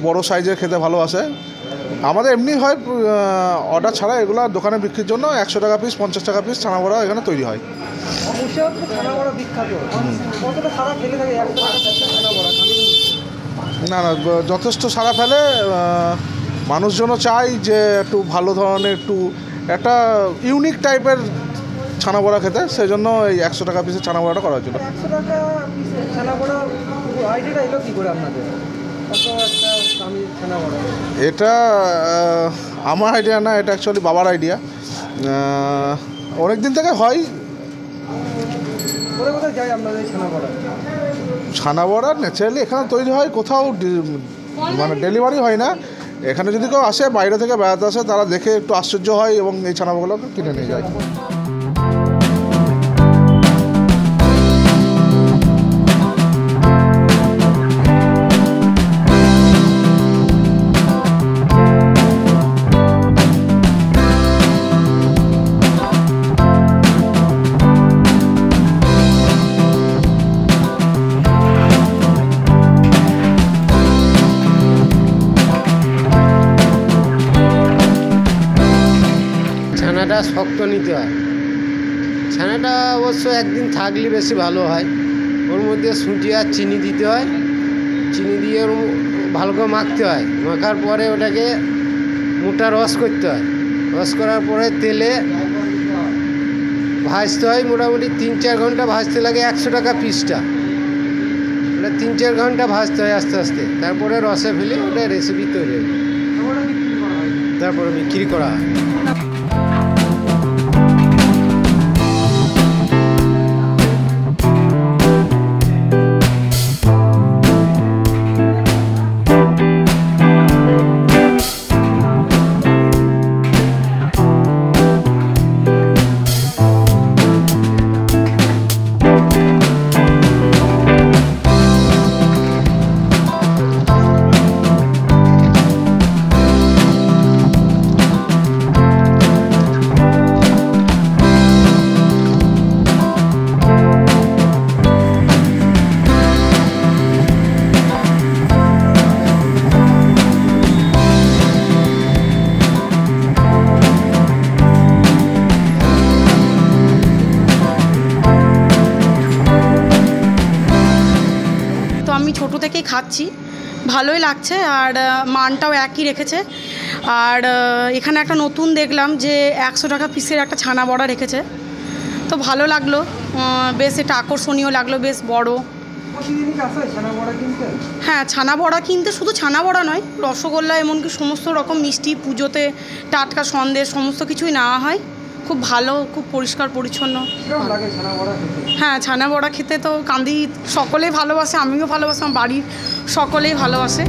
বড় সাইজের খেতে ভালোবাসে। আমাদের এমনি হয় অর্ডার ছাড়া এগুলো দোকানে বিক্রির জন্য 100 টাকা পিস 50 টাকা পিস ছানা বড়া এখানে তৈরি হয়। না না, যথেষ্ট সাড়া ফেলে। মানুষজনও চায় যে একটু ভালো ধরনের একটু একটা ইউনিক টাইপের ছানা বড়া খেতে, সেই জন্য এই 100 টাকা পিসের ছানা বড়াটা করার জন্য। এটা আমার আইডিয়া না, এটা অ্যাকচুয়ালি বাবার আইডিয়া। অনেক দিন থেকে হয়। ছানা বড়া ন্যাচারালি এখানে তৈরি হয়, কোথাও মানে ডেলিভারি হয় না। এখানে যদি কেউ আসে বাইরে থেকে বেড়াতে আসে, তারা দেখে একটু আশ্চর্য হয় এবং এই ছানা বড়াগুলো কিনে নিয়ে যায়। ছানাটা শক্ত নিতে হয়। ছানাটা অবশ্য একদিন থাকলে বেশি ভালো হয়। ওর মধ্যে সুজি আর চিনি দিতে হয়। চিনি দিয়ে ভালো করে মাখতে হয়। মাখার পরে ওটাকে মোটা রস করতে হয়। রস করার পরে তেলে ভাজতে হয়। মোটামুটি 3-4 ঘন্টা ভাজতে লাগে 100 টাকা পিসটা। ওটা 3-4 ঘন্টা ভাজতে হয় আস্তে আস্তে। তারপরে রসে ফেলে ওটা রেসিপি তৈরি হয়, তারপরে বিক্রি করা হয়। আমি ছোটো থেকেই খাচ্ছি, ভালোই লাগছে, আর মানটাও একই রেখেছে। আর এখানে একটা নতুন দেখলাম যে 100 টাকা পিসের একটা ছানা বড়া রেখেছে, তো ভালো লাগলো, বেশ এটা আকর্ষণীয় লাগলো, বেশ বড়। হ্যাঁ, ছানা বড়া কিনতে শুধু ছানা বড়া নয়, রসগোল্লা এমনকি সমস্ত রকম মিষ্টি, পুজোতে টাটকা সন্দেশ সমস্ত কিছুই নেওয়া হয়। খুব ভালো, খুব পরিষ্কার পরিচ্ছন্ন। হ্যাঁ, ছানা বড়া খেতে তো কান্দি সকলেই ভালোবাসে, আমিও ভালোবাসি, আমার বাড়ির সকলেই ভালোবাসে।